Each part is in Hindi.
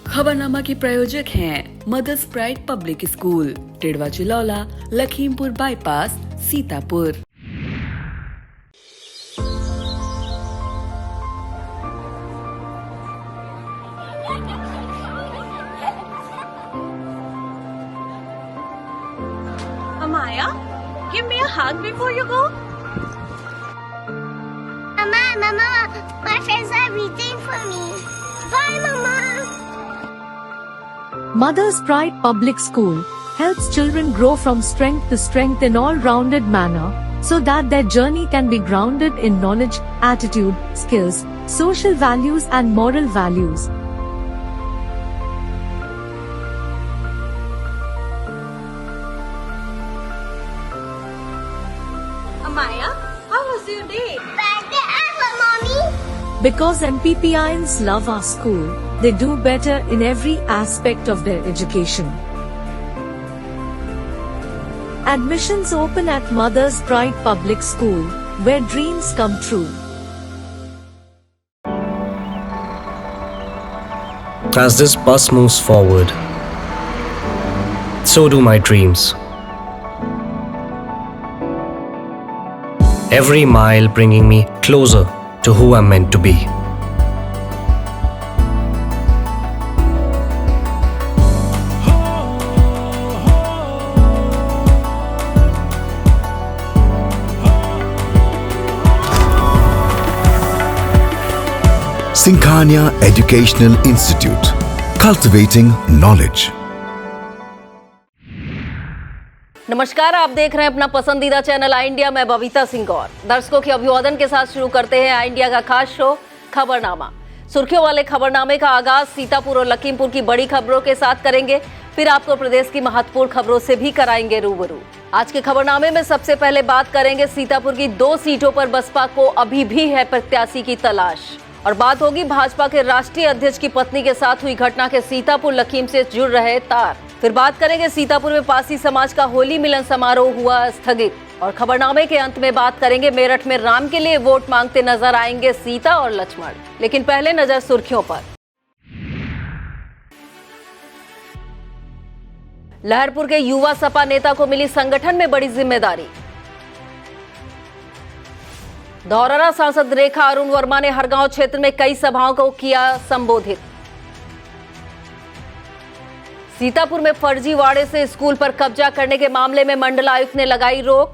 खबरनामा के प्रायोजक हैं Mother's Pride Public School, Tidwa Chilaula, Lakhimpur bypass, Sitapur. Amaya, give me a hug before you go. Mama, my friends are waiting for me. Bye, Mama. Mother's Pride Public School helps children grow from strength to strength in all-rounded manner, so that their journey can be grounded in knowledge, attitude, skills, social values and moral values. Amaya, how was your day? Better ever, Mommy. Because MPPIans love our school, they do better in every aspect of their education. Admissions open at Mother's Pride Public School, where dreams come true. As this bus moves forward, so do my dreams. Every mile bringing me closer to who I'm meant to be. Sinkhania Educational Institute, cultivating knowledge. नमस्कार, आप देख रहे हैं अपना पसंदीदा चैनल आई इंडिया। मैं बबीता सिंह गौर। दर्शकों के अभिवादन के साथ शुरू करते हैं आई इंडिया का खास शो खबरनामा। सुर्खियों वाले खबरनामे का आगाज सीतापुर और लखीमपुर की बड़ी खबरों के साथ करेंगे, फिर आपको प्रदेश की महत्वपूर्ण खबरों से भी कराएंगे रूबरू। आज के खबरनामे में सबसे पहले बात करेंगे सीतापुर की 2 सीटों पर बसपा को अभी भी है प्रत्याशी की तलाश, और बात होगी भाजपा के राष्ट्रीय अध्यक्ष की पत्नी के साथ हुई घटना के सीतापुर लखीम से जुड़ रहे तार। फिर बात करेंगे सीतापुर में पासी समाज का होली मिलन समारोह हुआ स्थगित, और खबरनामे के अंत में बात करेंगे मेरठ में राम के लिए वोट मांगते नजर आएंगे सीता और लक्ष्मण। लेकिन पहले नजर सुर्खियों पर। लहरपुर के युवा सपा नेता को मिली संगठन में बड़ी जिम्मेदारी। धौरहरा सांसद रेखा अरुण वर्मा ने हरगांव क्षेत्र में कई सभाओं को किया संबोधित। सीतापुर में फर्जीवाड़े से स्कूल पर कब्जा करने के मामले में मंडलायुक्त ने लगाई रोक।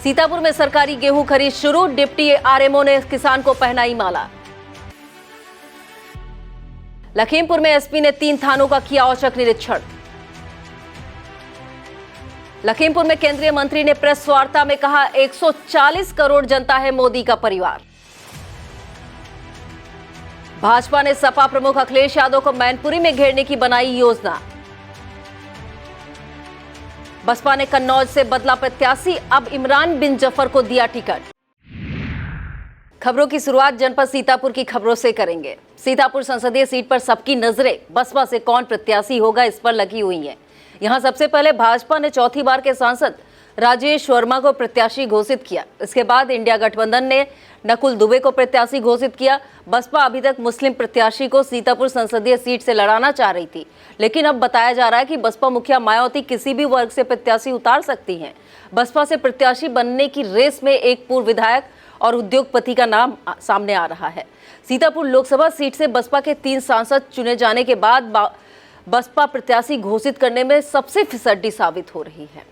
सीतापुर में सरकारी गेहूं खरीद शुरू, डिप्टी आरएमओ ने किसान को पहनाई माला। लखीमपुर में एसपी ने 3 थानों का किया औचक निरीक्षण। लखीमपुर में केंद्रीय मंत्री ने प्रेस वार्ता में कहा 140 करोड़ जनता है मोदी का परिवार। भाजपा ने सपा प्रमुख अखिलेश यादव को मैनपुरी में घेरने की बनाई योजना। बसपा ने कन्नौज से बदला प्रत्याशी, अब इमरान बिन जफर को दिया टिकट। खबरों की शुरुआत जनपद सीतापुर की खबरों से करेंगे। सीतापुर संसदीय सीट पर सबकी नजरें बसपा से कौन प्रत्याशी होगा इस पर लगी हुई हैं। यहां सबसे पहले भाजपा ने चौथी बार के सांसद राजेश वर्मा को प्रत्याशी घोषित किया। इसके बाद इंडिया गठबंधन ने नकुल दुबे को प्रत्याशी घोषित किया। बसपा अभी तक मुस्लिम प्रत्याशी को सीतापुर संसदीय सीट से लड़ाना चाह रही थी, लेकिन अब बताया जा रहा है कि बसपा मुखिया मायावती किसी भी वर्ग से प्रत्याशी उतार सकती हैं। बसपा से प्रत्याशी बनने की रेस में एक पूर्व विधायक और उद्योगपति का नाम सामने आ रहा है। सीतापुर लोकसभा सीट से बसपा के 3 सांसद चुने जाने के बाद बसपा प्रत्याशी घोषित करने में सबसे फिसड्डी साबित हो रही है।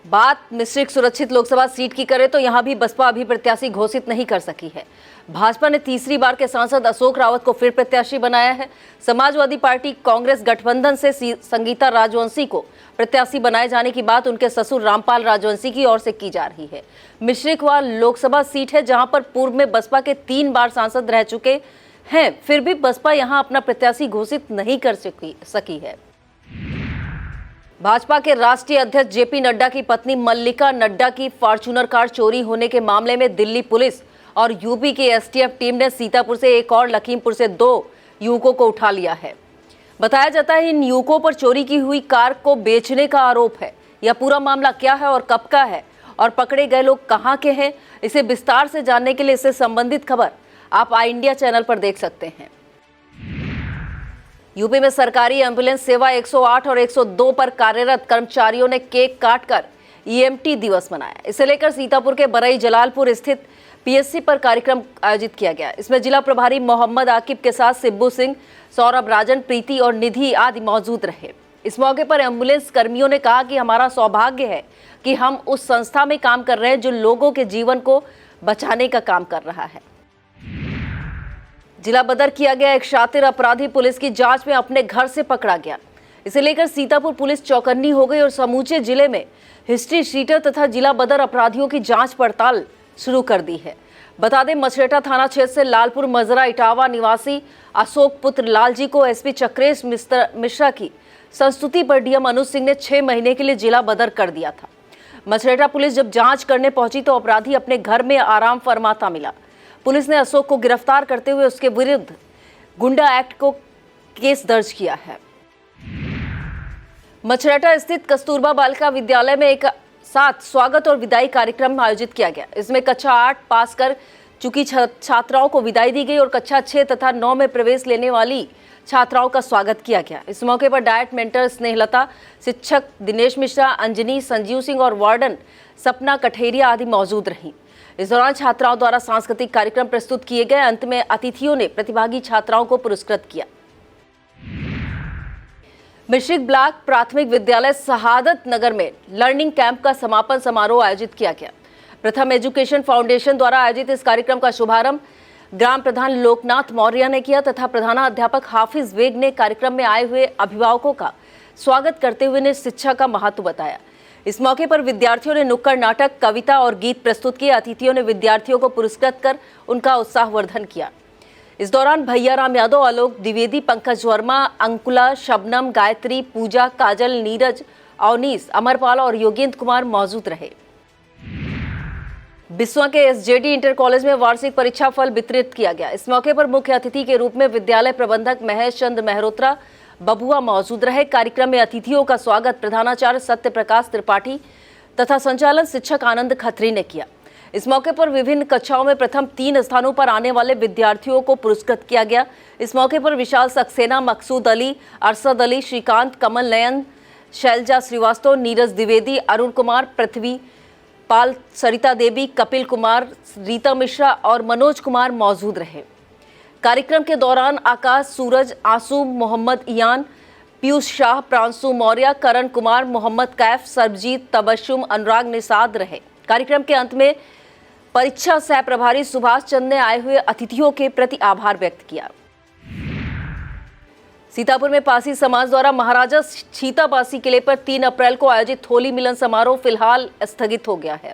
बात मिश्रिक सुरक्षित लोकसभा सीट की करें तो यहां भी बसपा अभी प्रत्याशी घोषित नहीं कर सकी है। भाजपा ने तीसरी बार के सांसद अशोक रावत को फिर प्रत्याशी बनाया है। समाजवादी पार्टी कांग्रेस गठबंधन से संगीता राजवंशी को प्रत्याशी बनाए जाने की बात उनके ससुर रामपाल राजवंशी की ओर से की जा रही है। मिश्रिक व लोकसभा सीट है जहां पर पूर्व में बसपा के 3 बार सांसद रह चुके हैं, फिर भी बसपा यहां अपना प्रत्याशी घोषित नहीं कर सकी है। भाजपा के राष्ट्रीय अध्यक्ष जेपी नड्डा की पत्नी मल्लिका नड्डा की फॉर्च्यूनर कार चोरी होने के मामले में दिल्ली पुलिस और यूपी की एसटीएफ टीम ने सीतापुर से एक और लखीमपुर से 2 युवकों को उठा लिया है। बताया जाता है इन युवकों पर चोरी की हुई कार को बेचने का आरोप है। यह पूरा मामला क्या है और कब का है और पकड़े गए लोग कहां के हैं, इसे विस्तार से जानने के लिए इससे संबंधित खबर आप आई इंडिया चैनल पर देख सकते हैं। यूपी में सरकारी एम्बुलेंस सेवा 108 और 102 पर कार्यरत कर्मचारियों ने केक काटकर ईएमटी दिवस मनाया। इसे लेकर सीतापुर के बरई जलालपुर स्थित पीएससी पर कार्यक्रम आयोजित किया गया। इसमें जिला प्रभारी मोहम्मद आकिब के साथ सिब्बू सिंह, सौरभ, राजन, प्रीति और निधि आदि मौजूद रहे। इस मौके पर एम्बुलेंस कर्मियों ने कहा कि हमारा सौभाग्य है कि हम उस संस्था में काम कर रहे हैं जो लोगों के जीवन को बचाने का काम कर रहा है। जिला बदर किया गया एक शातिर अपराधी पुलिस की जांच में अपने घर से पकड़ा गया। इसे लेकर सीतापुर पुलिस चौकन्नी हो गई और समूचे जिले में हिस्ट्री शीटर तथा जिला बदर अपराधियों की जांच पड़ताल शुरू कर दी है। बता दें, मछरेटा थाना क्षेत्र से लालपुर मजरा इटावा निवासी अशोक पुत्र लालजी को एसपी चक्रेश मिश्रा की संस्तुति पर डीएम अनुज सिंह ने 6 महीने के लिए जिला बदर कर दिया था। मछरेटा पुलिस जब जांच करने पहुंची तो अपराधी अपने घर में आराम फरमाता मिला। पुलिस ने अशोक को गिरफ्तार करते हुए उसके विरुद्ध गुंडा एक्ट को केस दर्ज किया है। मछरेटा स्थित कस्तूरबा बालिका विद्यालय में एक साथ स्वागत और विदाई कार्यक्रम आयोजित किया गया। इसमें कक्षा 8 पास कर चुकी छात्राओं को विदाई दी गई और कक्षा 6 तथा 9 में प्रवेश लेने वाली छात्राओं का स्वागत किया गया। इस मौके पर डायट मेंटर स्नेहलता, शिक्षक दिनेश मिश्रा, अंजनी, संजीव सिंह और वार्डन सपना कठेरिया आदि मौजूद रहीं। इस दौरान छात्राओं द्वारा सांस्कृतिक कार्यक्रम प्रस्तुत किए गए। अंत में अतिथियों ने प्रतिभागी छात्राओं को पुरस्कृत किया। मिश्रिक ब्लॉक प्राथमिक विद्यालय शहादत नगर में लर्निंग कैंप का समापन समारोह आयोजित किया गया। प्रथम एजुकेशन फाउंडेशन द्वारा आयोजित इस कार्यक्रम का शुभारंभ ग्राम प्रधान लोकनाथ मौर्य ने किया तथा प्रधानाध्यापक हाफिज बेग ने कार्यक्रम में आए हुए अभिभावकों का स्वागत करते हुए ने शिक्षा का महत्व बताया। इस मौके पर विद्यार्थियों ने नुक्कड़ नाटक, कविता और गीत प्रस्तुत किए। अतिथियों ने विद्यार्थियों को पुरस्कृत कर उनका उत्साहवर्धन किया। इस दौरान भैया राम यादव, आलोक द्विवेदी, पंकज वर्मा, अंकुला, शबनम, गायत्री, पूजा, काजल, नीरज, अवनीश, अमरपाल और योगेंद्र कुमार मौजूद रहे। बिस्वा के एसजेडी इंटर कॉलेज में वार्षिक परीक्षा फल वितरित किया गया। इस मौके पर मुख्य अतिथि के रूप में विद्यालय प्रबंधक महेश चंद्र मेहरोत्रा बबुआ मौजूद रहे। कार्यक्रम में अतिथियों का स्वागत प्रधानाचार्य सत्य प्रकाश त्रिपाठी तथा संचालन शिक्षक आनंद खत्री ने किया। इस मौके पर विभिन्न कक्षाओं में प्रथम 3 स्थानों पर आने वाले विद्यार्थियों को पुरस्कृत किया गया। इस मौके पर विशाल सक्सेना, मकसूद अली, अरशद अली, श्रीकांत, कमल नयन, शैलजा श्रीवास्तव, नीरज द्विवेदी, अरुण कुमार, पृथ्वी पाल, सरिता देवी, कपिल कुमार, रीता मिश्रा और मनोज कुमार मौजूद रहे। कार्यक्रम के दौरान आकाश, सूरज, आंसू, मोहम्मद इयान, पीयूष शाह, प्रांशु मौर्य, करण कुमार, मोहम्मद कैफ, सरबजीत, तबस्सुम, अनुराग निषाद रहे। कार्यक्रम के अंत में परीक्षा सह प्रभारी सुभाष चंद ने आए हुए अतिथियों के प्रति आभार व्यक्त किया। सीतापुर में पासी समाज द्वारा महाराजा छीतापासी किले पर 3 अप्रैल को आयोजित होली मिलन समारोह फिलहाल स्थगित हो गया है।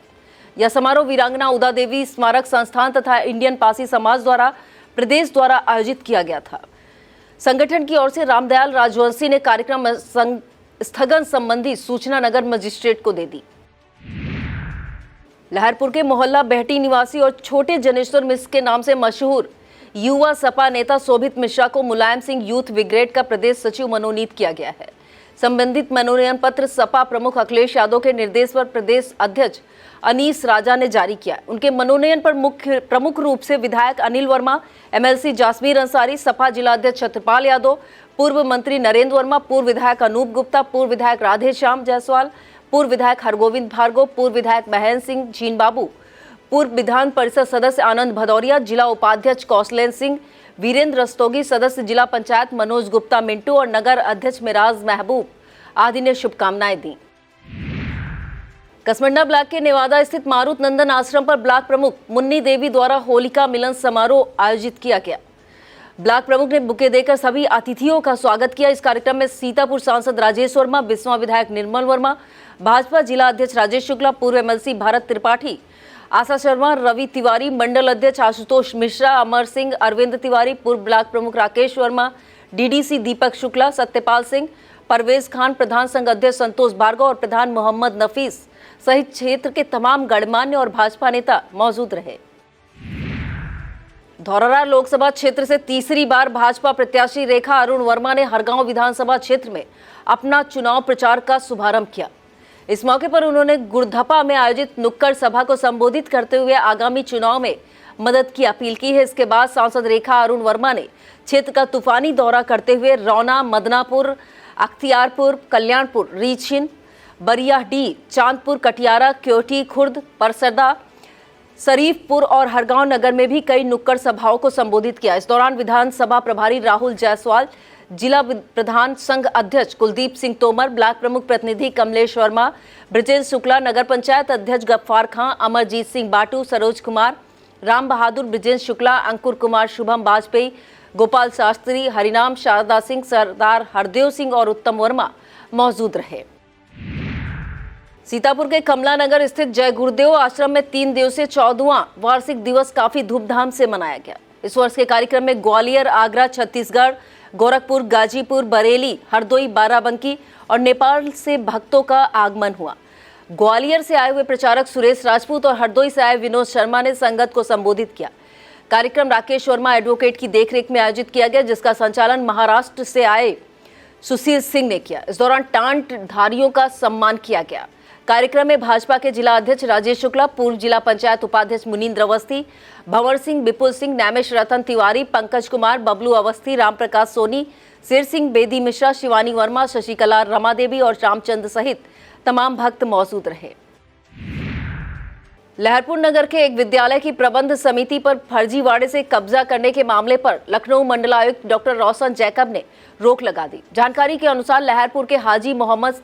यह समारोह वीरांगना उदा देवी स्मारक संस्थान तथा इंडियन पासी समाज द्वारा प्रदेश द्वारा आयोजित किया गया था। संगठन की ओर से रामदयाल राजवंशी ने कार्यक्रम स्थगन संबंधी सूचना नगर मजिस्ट्रेट को दे दी। लहरपुर के मोहल्ला बेहटी निवासी और छोटे जनेश्वर मिश्र के नाम से मशहूर युवा सपा नेता शोभित मिश्रा को मुलायम सिंह यूथ ब्रिगेड का प्रदेश सचिव मनोनीत किया गया है। संबंधित मनोनयन पत्र सपा प्रमुख अखिलेश यादव के निर्देश पर प्रदेश अध्यक्ष अनीस राजा ने जारी किया। उनके मनोनयन पर प्रमुख रूप से विधायक अनिल वर्मा, एमएलसी जासमीर अंसारी, सपा जिला अध्यक्ष छत्रपाल यादव, पूर्व मंत्री नरेंद्र वर्मा, पूर्व विधायक अनूप गुप्ता, पूर्व विधायक राधेश्याम जायसवाल, पूर्व विधायक हरगोविंद भार्गव, पूर्व विधायक महेंद्र सिंह जीन बाबू, पूर्व विधान परिषद सदस्य आनंद भदौरिया, जिला उपाध्यक्ष कौशलेन सिंह, वीरेंद्र रस्तोगी, सदस्य जिला पंचायत मनोज गुप्ता मिंटू और नगर अध्यक्ष मिराज महबूब आदि ने शुभकामनाएं दी। कसमंडा ब्लॉक के नेवादा स्थित मारुत नंदन आश्रम पर ब्लॉक प्रमुख मुन्नी देवी द्वारा होलिका मिलन समारोह आयोजित किया गया। ब्लॉक प्रमुख ने बुके देकर सभी अतिथियों का स्वागत किया। इस कार्यक्रम में सीतापुर सांसद राजेश वर्मा, बिस्वा विधायक निर्मल वर्मा, भाजपा जिला अध्यक्ष राजेश शुक्ला, पूर्व एमएलसी भारत त्रिपाठी, आशा शर्मा, रवि तिवारी, मंडल अध्यक्ष आशुतोष मिश्रा, अमर सिंह, अरविंद तिवारी, पूर्व ब्लॉक प्रमुख राकेश वर्मा, डीडीसी दीपक शुक्ला, सत्यपाल सिंह, परवेज खान, प्रधान संघ अध्यक्ष संतोष भार्गव और प्रधान मोहम्मद नफीस सहित क्षेत्र के तमाम गणमान्य और भाजपा नेता मौजूद रहे। धौरहरा लोकसभा क्षेत्र से तीसरी बार भाजपा प्रत्याशी रेखा अरुण वर्मा ने हरगांव विधानसभा क्षेत्र में अपना चुनाव प्रचार का शुभारंभ किया। इस मौके पर उन्होंने गुड़धपा में आयोजित नुक्कड़ सभा को संबोधित करते हुए आगामी चुनाव में मदद की अपील की है। इसके बाद सांसद रेखा अरुण वर्मा ने क्षेत्र का तूफानी दौरा करते हुए रौना, मदनापुर, अख्तियारपुर, कल्याणपुर, रीछिन, बरियाडीह, चांदपुर, कटियारा, क्योटी, खुर्द, परसदा, शरीफपुर और हरगांव नगर में भी कई नुक्कड़ सभाओं को संबोधित किया। इस दौरान विधानसभा प्रभारी राहुल जायसवाल, जिला प्रधान संघ अध्यक्ष कुलदीप सिंह तोमर, ब्लॉक प्रमुख प्रतिनिधि कमलेश वर्मा, ब्रजेश शुक्ला, नगर पंचायत अध्यक्ष गफ्फार खां, अमरजीत सिंह बाटू, सरोज कुमार, राम बहादुर, ब्रजेश शुक्ला, अंकुर कुमार, शुभम वाजपेयी, गोपाल शास्त्री, हरिनाम, शारदा सिंह, सरदार हरदेव सिंह और उत्तम वर्मा मौजूद रहे। सीतापुर के कमला नगर स्थित जय गुरुदेव आश्रम में 3 दिवसीय 14वां वार्षिक दिवस काफी धूमधाम से मनाया गया। इस वर्ष के कार्यक्रम में ग्वालियर, आगरा, छत्तीसगढ़, गोरखपुर, गाजीपुर, बरेली, हरदोई, बाराबंकी और नेपाल से भक्तों का आगमन हुआ। ग्वालियर से आए हुए प्रचारक सुरेश राजपूत और हरदोई से आए विनोद शर्मा ने संगत को संबोधित किया। कार्यक्रम राकेश वर्मा एडवोकेट की देखरेख में आयोजित किया गया, जिसका संचालन महाराष्ट्र से आए सुशील सिंह ने किया। इस दौरान टांट धारियों का सम्मान किया गया। कार्यक्रम में भाजपा के जिला अध्यक्ष राजेश शुक्ला, पूर्व जिला पंचायत उपाध्यक्ष मुनीन्द्र अवस्थी, भंवर सिंह, विपुल सिंह, नैमेश रतन तिवारी, पंकज कुमार, बबलू अवस्थी, रामप्रकाश सोनी, शेर सिंह, बेदी मिश्रा, शिवानी वर्मा, शशिकला, रमा देवी और रामचंद्र सहित तमाम भक्त मौजूद रहे। लहरपुर नगर के एक विद्यालय की प्रबंध समिति पर फर्जीवाड़े से कब्जा करने के मामले पर लखनऊ मंडलायुक्त डॉक्टर रोशन जैकब ने रोक लगा दी। जानकारी के अनुसार लहरपुर के हाजी मोहम्मद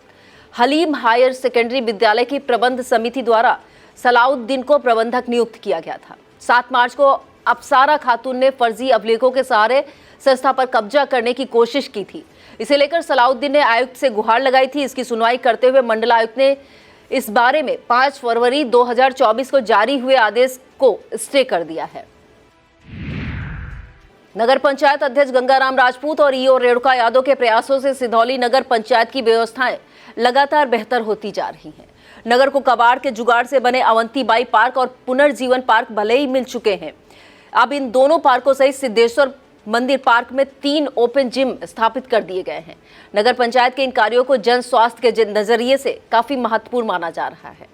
हलीम हायर सेकेंडरी विद्यालय की प्रबंध समिति द्वारा सलाउद्दीन को प्रबंधक नियुक्त किया गया था। 7 मार्च को अप्सारा खातून ने फर्जी अभिलेखों के सहारे संस्था पर कब्जा करने की कोशिश की थी। इसे लेकर सलाउद्दीन ने आयुक्त से गुहार लगाई थी। इसकी सुनवाई करते हुए मंडलायुक्त ने इस बारे में 5 फरवरी 2024 को जारी हुए आदेश को स्टे कर दिया है। नगर पंचायत अध्यक्ष गंगाराम राजपूत और ईओ रेणुका यादव के प्रयासों से सिधौली नगर पंचायत की व्यवस्थाएं लगातार बेहतर होती जा रही हैं। नगर को कबाड़ के जुगाड़ से बने अवंतीबाई पार्क और पुनर्जीवन पार्क भले ही मिल चुके हैं, अब इन दोनों पार्कों सहित सिद्धेश्वर मंदिर पार्क में 3 ओपन जिम स्थापित कर दिए गए हैं। नगर पंचायत के इन कार्यों को जन स्वास्थ्य के नजरिए से काफी महत्वपूर्ण माना जा रहा है।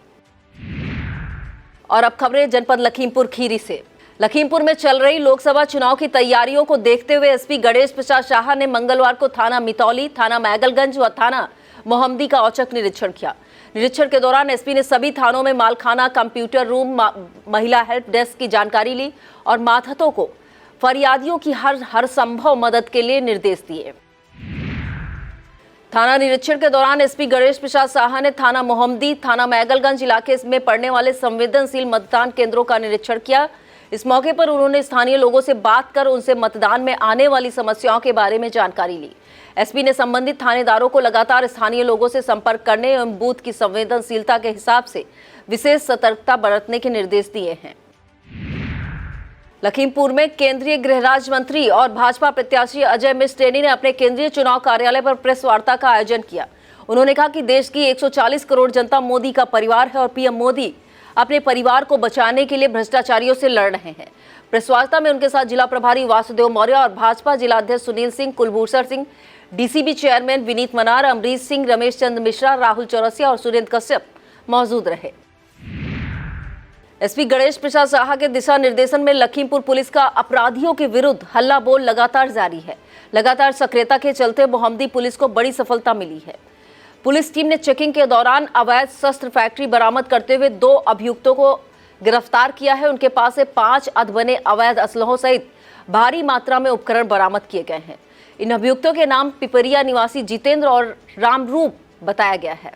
और अब खबरें जनपद लखीमपुर खीरी से। लखीमपुर में चल रही लोकसभा चुनाव की तैयारियों को देखते हुए एसपी गणेश प्रसाद शाह ने मंगलवार को थाना मितौली, थाना मैगलगंज व थाना मोहम्मदी का औचक निरीक्षण किया। निरीक्षण के दौरान एसपी ने सभी थानों में मालखाना, कंप्यूटर रूम, महिला हेल्प डेस्क की जानकारी ली और मातहतों को फरियादियों की हर संभव मदद के लिए निर्देश दिए। थाना निरीक्षण के दौरान एसपी गणेश प्रसाद शाह ने थाना मोहम्मदी, थाना मैगलगंज इलाके में पड़ने वाले संवेदनशील मतदान केंद्रों का निरीक्षण किया। इस मौके पर उन्होंने स्थानीय लोगों से बात कर उनसे मतदान में आने वाली समस्याओं के बारे में जानकारी ली। एसपी ने संबंधित थानेदारों को लगातार स्थानीय लोगों से संपर्क करने एवं बूथ की संवेदनशीलता के हिसाब से विशेष सतर्कता बरतने के निर्देश दिए हैं। लखीमपुर में केंद्रीय गृह राज्य मंत्री और भाजपा प्रत्याशी अजय मिश्रेनी ने अपने केंद्रीय चुनाव कार्यालय पर प्रेस वार्ता का आयोजन किया। उन्होंने कहा कि देश की 140 करोड़ जनता मोदी का परिवार है और पीएम मोदी अपने परिवार को बचाने के लिए भ्रष्टाचारियों से लड़ रहे हैं। प्रेस वार्ता में उनके साथ जिला प्रभारी वासुदेव मौर्य और भाजपा जिला अध्यक्ष सुनील सिंह, कुलभूषण सिंह, डीसीबी चेयरमैन विनीत मनार, अमरीश सिंह, रमेश चंद्र मिश्रा, राहुल चौरसिया और सुरेंद्र कश्यप मौजूद रहे। एसपी गणेश प्रसाद शाह के दिशा निर्देशन में लखीमपुर पुलिस का अपराधियों के विरुद्ध हल्ला बोल लगातार जारी है। लगातार सक्रियता के चलते मोहम्मदी पुलिस को बड़ी सफलता मिली है। पुलिस टीम ने चेकिंग के दौरान अवैध शस्त्र फैक्ट्री बरामद करते हुए 2 अभियुक्तों को गिरफ्तार किया है। उनके पास से 5 अधबने अवैध असलहों सहित भारी मात्रा में उपकरण बरामद किए गए हैं। इन अभियुक्तों के नाम पिपरिया निवासी जितेंद्र और रामरूप बताया गया है।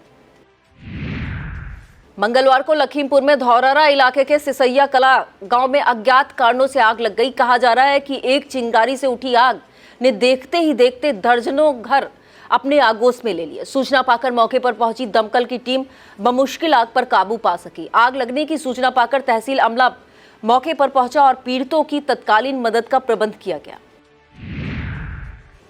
मंगलवार को लखीमपुर में धौरारा इलाके के सिसैया कला गांव में अज्ञात कारणों से आग लग गई। कहा जा रहा है कि एक चिंगारी से उठी आग ने देखते ही देखते दर्जनों घर अपने आगोश में ले लिए। सूचना पाकर मौके पर पहुंची दमकल की टीम बमुश्किल आग पर काबू पा सकी। आग लगने की सूचना पाकर तहसील अमला मौके पर पहुंचा और पीड़ितों की तत्कालीन मदद का प्रबंध किया गया।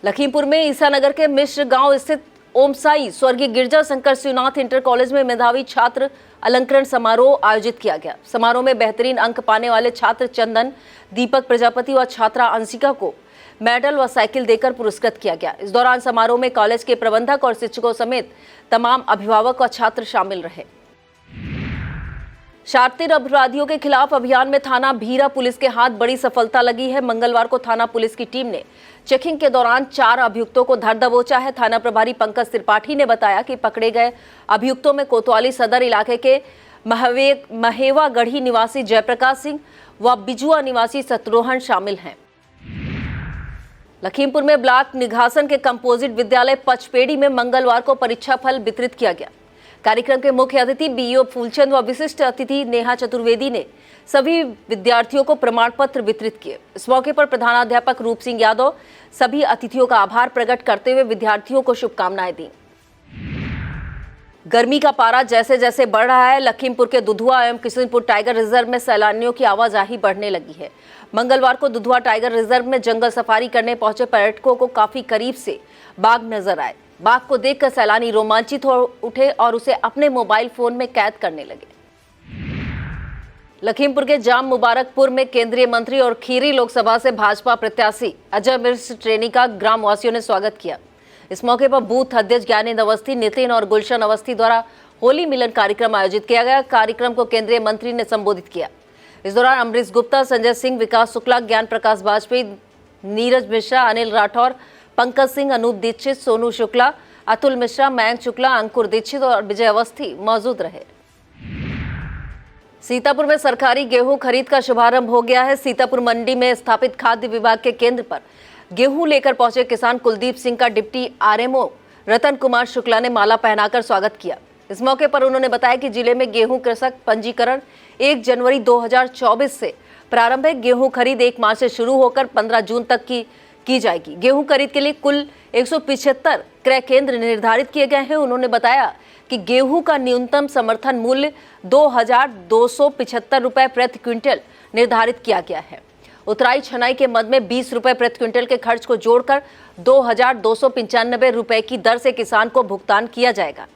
लखीमपुर में ईसानगर के मिश्र गांव स्थित ओमसाई स्वर्गीय गिरजा शंकर शिवनाथ इंटर कॉलेज में मेधावी छात्र अलंकरण समारोह आयोजित किया गया। समारोह में बेहतरीन अंक पाने वाले छात्र चंदन, दीपक प्रजापति व छात्रा अंशिका को मेडल व साइकिल देकर पुरस्कृत किया गया। इस दौरान समारोह में कॉलेज के प्रबंधक और शिक्षकों समेत तमाम अभिभावक व छात्र शामिल रहे। शातिर अपराधियों के खिलाफ अभियान में थाना भीरा पुलिस के हाथ बड़ी सफलता लगी है। मंगलवार को थाना पुलिस की टीम ने चेकिंग के दौरान 4 अभियुक्तों को धर दबोचा है। थाना प्रभारी पंकज त्रिपाठी ने बताया कि पकड़े गए अभियुक्तों में कोतवाली सदर इलाके के महेवागढ़ी निवासी जयप्रकाश सिंह व बिजुआ निवासी शत्रुघ्न शामिल हैं। लखीमपुर में ब्लॉक निघासन के कंपोजिट विद्यालय पचपेड़ी में मंगलवार को परीक्षा फल वितरित किया गया। कार्यक्रम के मुख्य अतिथि बीईओ फूलचंद व विशिष्ट अतिथि नेहा चतुर्वेदी ने सभी विद्यार्थियों को प्रमाण पत्र वितरित किए। इस मौके पर प्रधानाध्यापक रूप सिंह यादव सभी अतिथियों का आभार प्रकट करते हुए विद्यार्थियों को शुभकामनाएं दी। गर्मी का पारा जैसे जैसे बढ़ रहा है, लखीमपुर के दुधुआ एवं किशनपुर टाइगर रिजर्व में सैलानियों की आवाजाही बढ़ने लगी है। मंगलवार को दुधुआ टाइगर रिजर्व में जंगल सफारी करने पहुंचे पर्यटकों को काफी करीब से बाघ नजर आए। बाघ को देखकर सैलानी रोमांचित हो उठे और उसे अपने मोबाइल फोन में कैद करने लगे। लखीमपुर के जाम मुबारकपुर में केंद्रीय मंत्री और खीरी लोकसभा से भाजपा प्रत्याशी अजय मिश्र ट्रेनी का ग्रामवासियों ने स्वागत किया। इस मौके पर बूथ अध्यक्ष ज्ञानेंद्र अवस्थी, नितिन और गुलशन अवस्थी द्वारा होली मिलन कार्यक्रम आयोजित किया गया। कार्यक्रम को केंद्रीय मंत्री ने संबोधित किया। इस दौरान अमरीश गुप्ता, संजय सिंह, विकास शुक्ला, ज्ञान प्रकाश वाजपेयी, नीरज मिश्रा, अनिल राठौर, पंकज सिंह, अनूप दीक्षित, सोनू शुक्ला, अतुल मिश्रा, मयंक शुक्ला, अंकुर दीक्षित और विजय अवस्थी मौजूद रहे। सीतापुर में सरकारी गेहूं खरीद का शुभारंभ हो गया है। सीतापुर मंडी में स्थापित खाद्य विभाग के केंद्र पर गेहूं लेकर पहुंचे किसान कुलदीप सिंह का डिप्टी आरएमओ रतन कुमार शुक्ला ने माला पहनाकर स्वागत किया। इस मौके पर उन्होंने बताया कि जिले में गेहूं कृषक पंजीकरण 1 जनवरी 2024 से प्रारंभ है। गेहूं खरीद 1 मार्च से शुरू होकर 15 जून तक की जाएगी। गेहूं खरीद के लिए कुल 175 क्रय केंद्र निर्धारित किए गए हैं। उन्होंने बताया कि गेहूं का न्यूनतम समर्थन मूल्य 2275 रुपए प्रति क्विंटल निर्धारित किया गया है। उतराई छनाई के मद में 20 रुपए प्रति क्विंटल के खर्च को जोड़कर 2295 रुपए की दर से किसान को भुगतान किया जाएगा।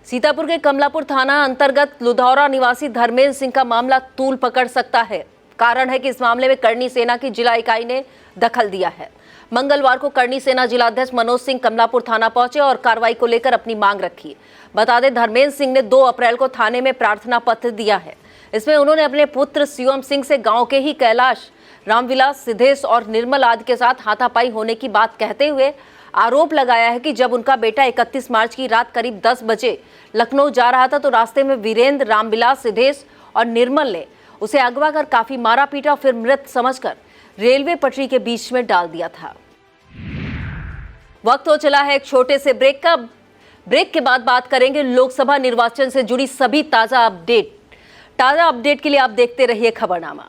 सीतापुर के कमलापुर थाना अंतर्गत लुधौरा निवासी धर्मेंद्र सिंह का मामला तूल पकड़ सकता है। कारण है कि इस मामले में करनी सेना की जिला इकाई ने दखल दिया है। मंगलवार को करनी सेना जिलाध्यक्ष मनोज सिंह कमलापुर थाना पहुंचे और कार्रवाई को लेकर अपनी मांग रखी। बता दें, धर्मेंद्र सिंह ने 2 अप्रैल को थाने में प्रार्थना पत्र दिया है। इसमें उन्होंने अपने पुत्र शिवम सिंह से गांव के ही कैलाश, रामविलास, सिद्धेश और निर्मल आदि के साथ हाथापाई होने की बात कहते हुए आरोप लगाया है कि जब उनका बेटा 31 मार्च की रात करीब 10 बजे लखनऊ जा रहा था तो रास्ते में वीरेंद्र, रामविलास, सिद्धेश और निर्मल ने उसे अगवा कर काफी मारा पीटा, फिर मृत समझकर रेलवे पटरी के बीच में डाल दिया था। वक्त हो चला है एक छोटे से ब्रेक का। ब्रेक के बाद बात करेंगे लोकसभा निर्वाचन से जुड़ी सभी ताजा अपडेट के लिए आप देखते रहिए खबरनामा।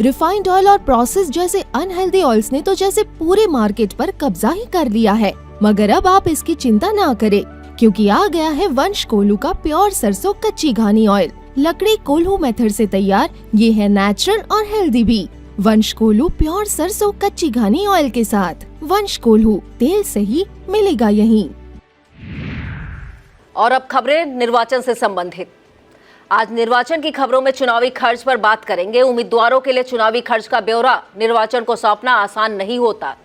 रिफाइंड ऑयल और प्रोसेस जैसे अनहेल्दी ऑयल्स ने तो जैसे पूरे मार्केट पर कब्जा ही कर लिया है, मगर अब आप इसकी चिंता ना करें, क्योंकि आ गया है वंश कोल्हू का प्योर सरसों कच्ची घानी ऑयल। लकड़ी कोल्हू मेथड से तैयार, ये है नेचुरल और हेल्दी भी। वंश कोल्हू प्योर सरसों कच्ची घानी ऑयल के साथ। वंश कोल्हू, तेल सही मिलेगा यहीं। और अब खबरें निर्वाचन से संबंधित। आज निर्वाचन की खबरों में चुनावी खर्च पर बात करेंगे। उम्मीदवारों के लिए चुनावी खर्च का ब्यौरा निर्वाचन को सौंपना आसान नहीं होता।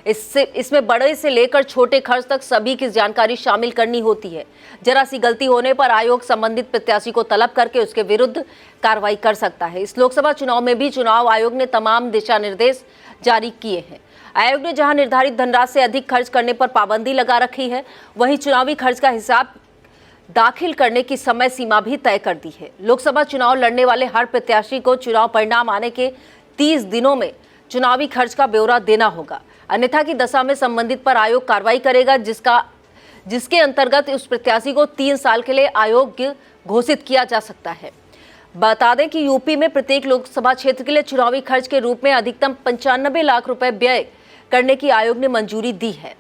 इसमें बड़े से लेकर छोटे खर्च तक सभी की जानकारी शामिल करनी होती है। जरा सी गलती होने पर आयोग संबंधित प्रत्याशी को तलब करके उसके विरुद्ध कार्रवाई कर सकता है। इस लोकसभा चुनाव में भी चुनाव आयोग ने तमाम दिशा निर्देश जारी किए हैं। आयोग ने जहां निर्धारित धनराशि से अधिक खर्च करने पर पाबंदी लगा रखी है, वहीं चुनावी खर्च का हिसाब दाखिल करने की समय सीमा भी तय कर दी है। लोकसभा चुनाव लड़ने वाले हर प्रत्याशी को चुनाव परिणाम आने के 30 दिनों में चुनावी खर्च का ब्यौरा देना होगा, अन्यथा की दशा में संबंधित पर आयोग कार्रवाई करेगा, जिसके अंतर्गत उस प्रत्याशी को 3 साल के लिए अयोग्य घोषित किया जा सकता है। बता दें कि यूपी में प्रत्येक लोकसभा क्षेत्र के लिए चुनावी खर्च के रूप में अधिकतम 95 लाख रुपए व्यय करने की आयोग ने मंजूरी दी है।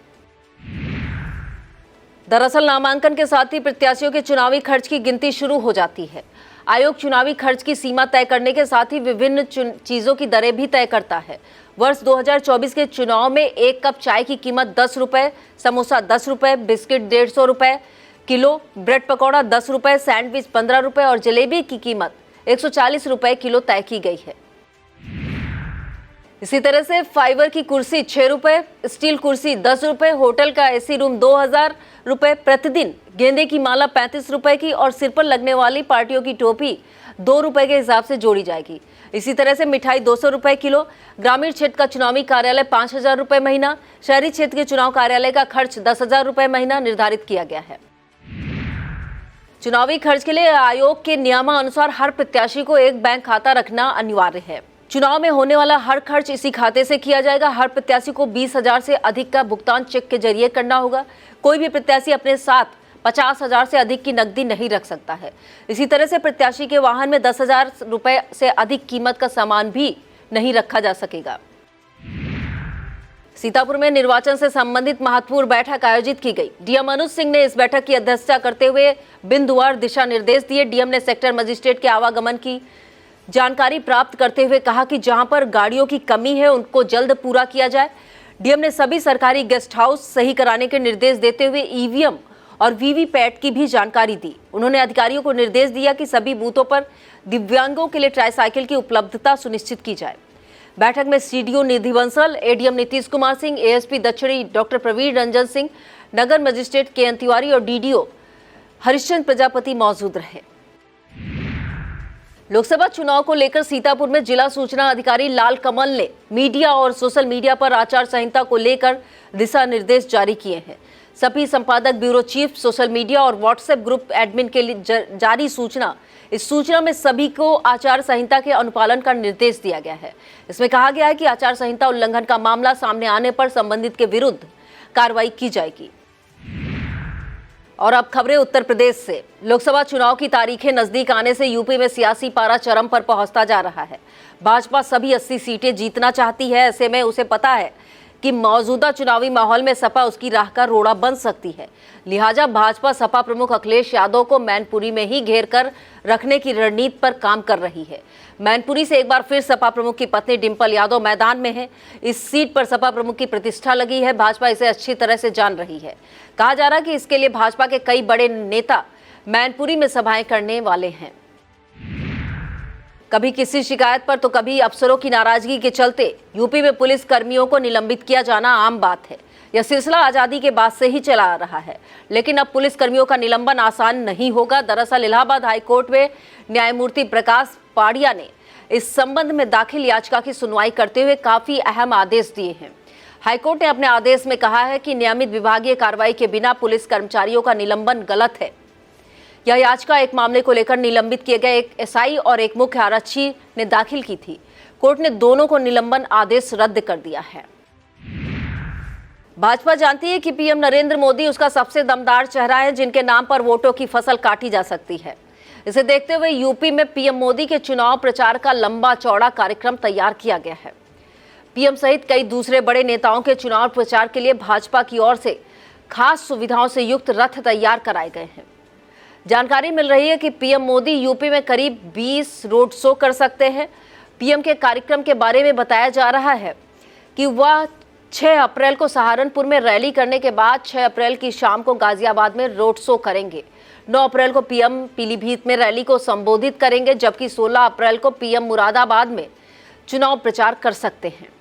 दरअसल नामांकन के साथ ही प्रत्याशियों के चुनावी खर्च की गिनती शुरू हो जाती है। आयोग चुनावी खर्च की सीमा तय करने के साथ ही विभिन्न चीजों की दरें भी तय करता है। वर्ष 2024 के चुनाव में 1 कप चाय की कीमत 10 रुपए, समोसा 10 रुपए, बिस्किट 150 रुपए किलो, ब्रेड पकौड़ा 10 रुपए, सैंडविच 15 रुपए और जलेबी की कीमत 140 रुपए किलो तय की गई है। इसी तरह से फाइबर की कुर्सी 6 रुपए, स्टील कुर्सी 10 रुपए, होटल का एसी रूम 2000 रुपए प्रतिदिन, गेंदे की माला 35 रुपए की और सिर पर लगने वाली पार्टियों की टोपी 2 रुपए के हिसाब से जोड़ी जाएगी। इसी तरह से मिठाई 200 रुपए किलो, ग्रामीण क्षेत्र का चुनावी कार्यालय 5000 रुपए महीना, शहरी क्षेत्र के चुनाव कार्यालय का खर्च 10,000 रुपए महीना निर्धारित किया गया है। चुनावी खर्च के लिए आयोग के नियमानुसार हर प्रत्याशी को एक बैंक खाता रखना अनिवार्य है। चुनाव में होने वाला हर खर्च इसी खाते से किया जाएगा। हर प्रत्याशी को 20,000 से अधिक का भुगतान चेक के जरिए करना होगा। कोई भी प्रत्याशी अपने साथ 50,000 से अधिक की नकदी नहीं रख सकता है। इसी तरह से प्रत्याशी के वाहन में 10,000 रुपए से अधिक कीमत का सामान भी नहीं रखा जा सकेगा। सीतापुर में निर्वाचन से संबंधित महत्वपूर्ण बैठक आयोजित की गई। डीएम अनुज सिंह ने इस बैठक की अध्यक्षता करते हुए बिंदुवार दिशा निर्देश दिए। डीएम ने सेक्टर मजिस्ट्रेट के आवागमन की जानकारी प्राप्त करते हुए कहा कि जहां पर गाड़ियों की कमी है उनको जल्द पूरा किया जाए। डीएम ने सभी सरकारी गेस्ट हाउस सही कराने के निर्देश देते हुए ईवीएम और वीवीपैट की भी जानकारी दी। उन्होंने अधिकारियों को निर्देश दिया कि सभी बूथों पर दिव्यांगों के लिए ट्राईसाइकिल की उपलब्धता सुनिश्चित की जाए। बैठक में सीडीओ निधि बंसल, एडीएम नीतीश कुमार सिंह, एएसपी दक्षिणी डॉक्टर प्रवीण रंजन सिंह, नगर मजिस्ट्रेट के तिवारी और डीडीओ हरिश्चंद्र प्रजापति मौजूद रहे। लोकसभा चुनाव को लेकर सीतापुर में जिला सूचना अधिकारी लाल कमल ने मीडिया और सोशल मीडिया पर आचार संहिता को लेकर दिशा निर्देश जारी किए हैं। सभी संपादक, ब्यूरो चीफ, सोशल मीडिया और व्हाट्सएप ग्रुप एडमिन के लिए जारी सूचना, इस सूचना में सभी को आचार संहिता के अनुपालन का निर्देश दिया गया है। इसमें कहा गया है कि आचार संहिता उल्लंघन का मामला सामने आने पर संबंधित के विरुद्ध कार्रवाई की जाएगी। और अब खबरें उत्तर प्रदेश से। लोकसभा चुनाव की तारीखें नजदीक आने से यूपी में सियासी पारा चरम पर पहुंचता जा रहा है। भाजपा सभी 80 सीटें जीतना चाहती है। ऐसे में उसे पता है कि मौजूदा चुनावी माहौल में सपा उसकी राह का रोड़ा बन सकती है। लिहाजा भाजपा सपा प्रमुख अखिलेश यादव को मैनपुरी में ही घेर कर रखने की रणनीति पर काम कर रही है। मैनपुरी से एक बार फिर सपा प्रमुख की पत्नी डिंपल यादव मैदान में है। इस सीट पर सपा प्रमुख की प्रतिष्ठा लगी है। भाजपा इसे अच्छी तरह से जान रही है। कहा जा रहा है कि इसके लिए भाजपा के कई बड़े नेता मैनपुरी में सभाएं करने वाले हैं। कभी किसी शिकायत पर तो कभी अफसरों की नाराजगी के चलते यूपी में पुलिस कर्मियों को निलंबित किया जाना आम बात है। यह सिलसिला आजादी के बाद से ही चला आ रहा है, लेकिन अब पुलिस कर्मियों का निलंबन आसान नहीं होगा। दरअसल इलाहाबाद हाईकोर्ट में न्यायमूर्ति प्रकाश पाड़िया ने इस संबंध में दाखिल याचिका की सुनवाई करते हुए काफी अहम आदेश दिए हैं। हाईकोर्ट ने अपने आदेश में कहा है कि नियमित विभागीय कार्रवाई के बिना पुलिस कर्मचारियों का निलंबन गलत है। यह याचिका एक मामले को लेकर निलंबित किए गए एक एसआई और एक मुख्य आरक्षी ने दाखिल की थी। कोर्ट ने दोनों को निलंबन आदेश रद्द कर दिया है। भाजपा जानती है कि पीएम नरेंद्र मोदी उसका सबसे दमदार चेहरा है जिनके नाम पर वोटों की फसल काटी जा सकती है। इसे देखते हुए यूपी में पीएम मोदी के चुनाव प्रचार का लंबा चौड़ा कार्यक्रम तैयार किया गया है। पीएम सहित कई दूसरे बड़े नेताओं के चुनाव प्रचार के लिए भाजपा की ओर से खास सुविधाओं से युक्त रथ तैयार कराए गए हैं। जानकारी मिल रही है कि पीएम मोदी यूपी में करीब 20 रोड शो कर सकते हैं। पीएम के कार्यक्रम के बारे में बताया जा रहा है कि वह 6 अप्रैल को सहारनपुर में रैली करने के बाद 6 अप्रैल की शाम को गाजियाबाद में रोड शो करेंगे। 9 अप्रैल को पीएम पीलीभीत में रैली को संबोधित करेंगे, जबकि 16 अप्रैल को पीएम मुरादाबाद में चुनाव प्रचार कर सकते हैं।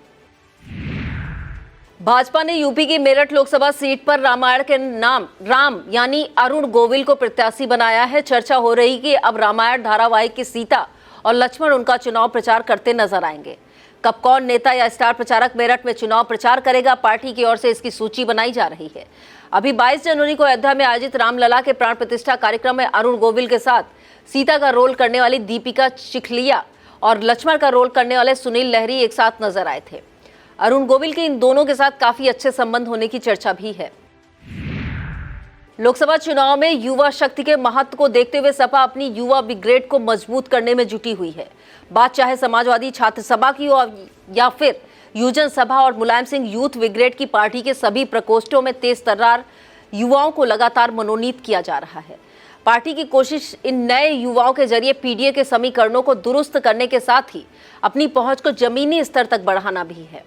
भाजपा ने यूपी की मेरठ लोकसभा सीट पर रामायण के नाम राम यानी अरुण गोविल को प्रत्याशी बनाया है। चर्चा हो रही कि अब रामायण धारावाहिक की सीता और लक्ष्मण उनका चुनाव प्रचार करते नजर आएंगे। कब कौन नेता या स्टार प्रचारक मेरठ में चुनाव प्रचार करेगा, पार्टी की ओर से इसकी सूची बनाई जा रही है। अभी 22 जनवरी को अयोध्या में आयोजित रामलला के प्राण प्रतिष्ठा कार्यक्रम में अरुण गोविल के साथ सीता का रोल करने वाली दीपिका चिखलिया और लक्ष्मण का रोल करने वाले सुनील लहरी एक साथ नजर आए थे। अरुण गोविल के इन दोनों के साथ काफी अच्छे संबंध होने की चर्चा भी है। लोकसभा चुनाव में युवा शक्ति के महत्व को देखते हुए सपा अपनी युवा ब्रिगेड को मजबूत करने में जुटी हुई है। बात चाहे समाजवादी छात्र सभा की हो या फिर युवजन सभा और मुलायम सिंह यूथ ब्रिगेड की, पार्टी के सभी प्रकोष्ठों में तेज तर्रार युवाओं को लगातार मनोनीत किया जा रहा है। पार्टी की कोशिश इन नए युवाओं के जरिए पीडीए के समीकरणों को दुरुस्त करने के साथ ही अपनी पहुंच को जमीनी स्तर तक बढ़ाना भी है।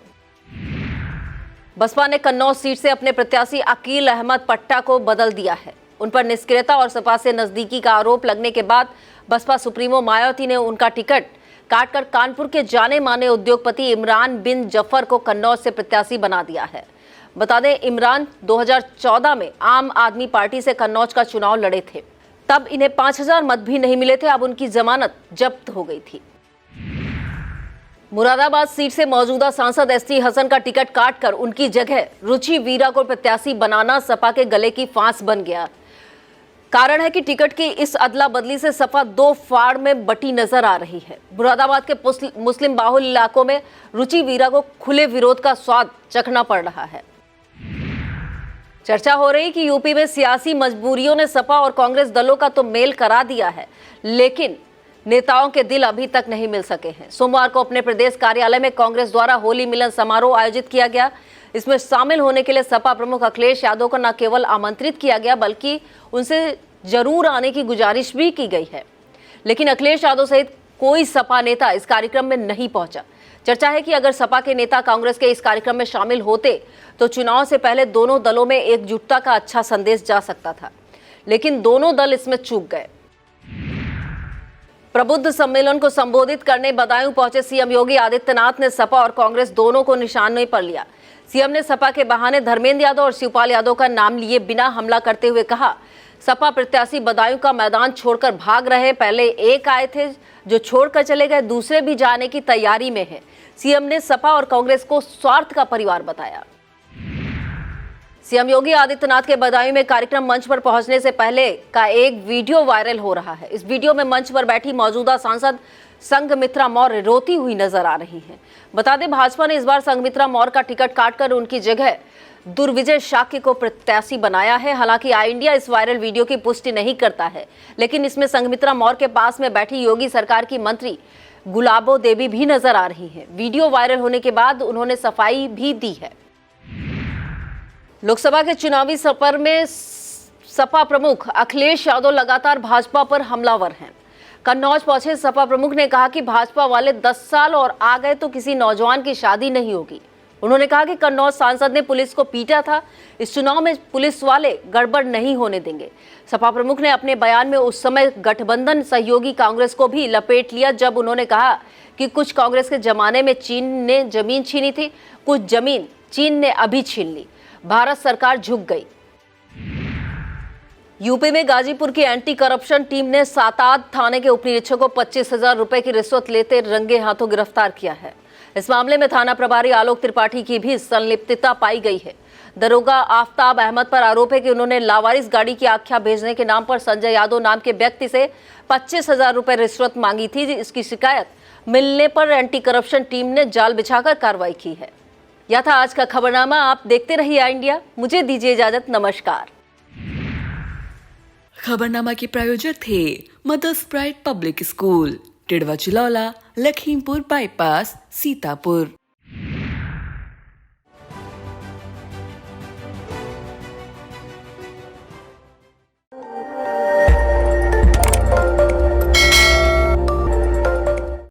बसपा ने कन्नौज सीट से अपने प्रत्याशी अकील अहमद पट्टा को बदल दिया है। उन पर निष्क्रियता और सपा से नजदीकी का आरोप लगने के बाद बसपा सुप्रीमो मायावती ने उनका टिकट काटकर कानपुर के जाने माने उद्योगपति इमरान बिन जफर को कन्नौज से प्रत्याशी बना दिया है। बता दें, इमरान 2014 में आम आदमी पार्टी से कन्नौज का चुनाव लड़े थे। तब इन्हें 5000 मत भी नहीं मिले थे। अब उनकी जमानत जब्त हो गई थी। मुरादाबाद सीट से मौजूदा सांसद एसटी हसन का टिकट काटकर उनकी जगह रुचि वीरा को प्रत्याशी बनाना सपा के गले की फांस बन गया। कारण है कि टिकट की इस अदला बदली से सपा दो फाड़ में बटी नजर आ रही है। मुरादाबाद के मुस्लिम बाहुल इलाकों में रुचि वीरा को खुले विरोध का स्वाद चखना पड़ रहा है। चर्चा हो रही कि यूपी में सियासी मजबूरियों ने सपा और कांग्रेस दलों का तो मेल करा दिया है, लेकिन नेताओं के दिल अभी तक नहीं मिल सके हैं। सोमवार को अपने प्रदेश कार्यालय में कांग्रेस द्वारा होली मिलन समारोह आयोजित किया गया। इसमें शामिल होने के लिए सपा प्रमुख अखिलेश यादव को न केवल आमंत्रित किया गया, बल्कि उनसे जरूर आने की गुजारिश भी की गई है। लेकिन अखिलेश यादव सहित कोई सपा नेता इस कार्यक्रम में नहीं पहुंचा। चर्चा है कि अगर सपा के नेता कांग्रेस के इस कार्यक्रम में शामिल होते तो चुनाव से पहले दोनों दलों में एकजुटता का अच्छा संदेश जा सकता था, लेकिन दोनों दल इसमें चूक गए। प्रबुद्ध सम्मेलन को संबोधित करने बदायूं पहुंचे सीएम योगी आदित्यनाथ ने सपा और कांग्रेस दोनों को निशाने पर लिया। सीएम ने सपा के बहाने धर्मेंद्र यादव और शिवपाल यादव का नाम लिए बिना हमला करते हुए कहा, सपा प्रत्याशी बदायूं का मैदान छोड़कर भाग रहे। पहले एक आए थे जो छोड़कर चले गए, दूसरे भी जाने की तैयारी में है। सीएम ने सपा और कांग्रेस को स्वार्थ का परिवार बताया। सीएम योगी आदित्यनाथ के बदायूं में कार्यक्रम मंच पर पहुंचने से पहले का एक वीडियो वायरल हो रहा है। इस वीडियो में मंच पर बैठी मौजूदा सांसद संघमित्रा मौर्य रोती हुई नजर आ रही हैं। बता दें, भाजपा ने इस बार संघमित्रा मौर्य का टिकट काटकर उनकी जगह दुर्विजय शाक्य को प्रत्याशी बनाया है। हालांकि आई इंडिया इस वायरल वीडियो की पुष्टि नहीं करता है, लेकिन इसमें संघमित्रा मौर्य के पास में बैठी योगी सरकार की मंत्री गुलाबो देवी भी नजर आ रही हैं। वीडियो वायरल होने के बाद उन्होंने सफाई भी दी है। लोकसभा के चुनावी सफर में सपा प्रमुख अखिलेश यादव लगातार भाजपा पर हमलावर हैं। कन्नौज पहुंचे सपा प्रमुख ने कहा कि भाजपा वाले 10 साल और आ गए तो किसी नौजवान की शादी नहीं होगी। उन्होंने कहा कि कन्नौज सांसद ने पुलिस को पीटा था, इस चुनाव में पुलिस वाले गड़बड़ नहीं होने देंगे। सपा प्रमुख ने अपने बयान में उस समय गठबंधन सहयोगी कांग्रेस को भी लपेट लिया, जब उन्होंने कहा कि कुछ कांग्रेस के जमाने में चीन ने जमीन छीनी थी, कुछ जमीन चीन ने अभी छीन ली, भारत सरकार झुक गई। यूपी में गाजीपुर की एंटी करप्शन टीम ने साताद थाने के उपनिरीक्षक को 25,000 रुपए की रिश्वत लेते रंगे हाथों गिरफ्तार किया है। इस मामले में थाना प्रभारी आलोक त्रिपाठी की भी संलिप्तता पाई गई है। दरोगा आफ्ताब अहमद पर आरोप है कि उन्होंने लावारिस गाड़ी की आख्या भेजने के नाम पर संजय यादव नाम के व्यक्ति से 25,000 रुपए रिश्वत मांगी थी। इसकी शिकायत मिलने पर एंटी करप्शन टीम ने जाल बिछाकर कार्रवाई की है। यह था आज का खबरनामा। आप देखते रहिए आई इंडिया। मुझे दीजिए इजाजत। नमस्कार। खबरनामा के प्रायोजक थे Mother's Pride Public School, Tidwa Chilaula, Lakhimpur bypass, Sitapur.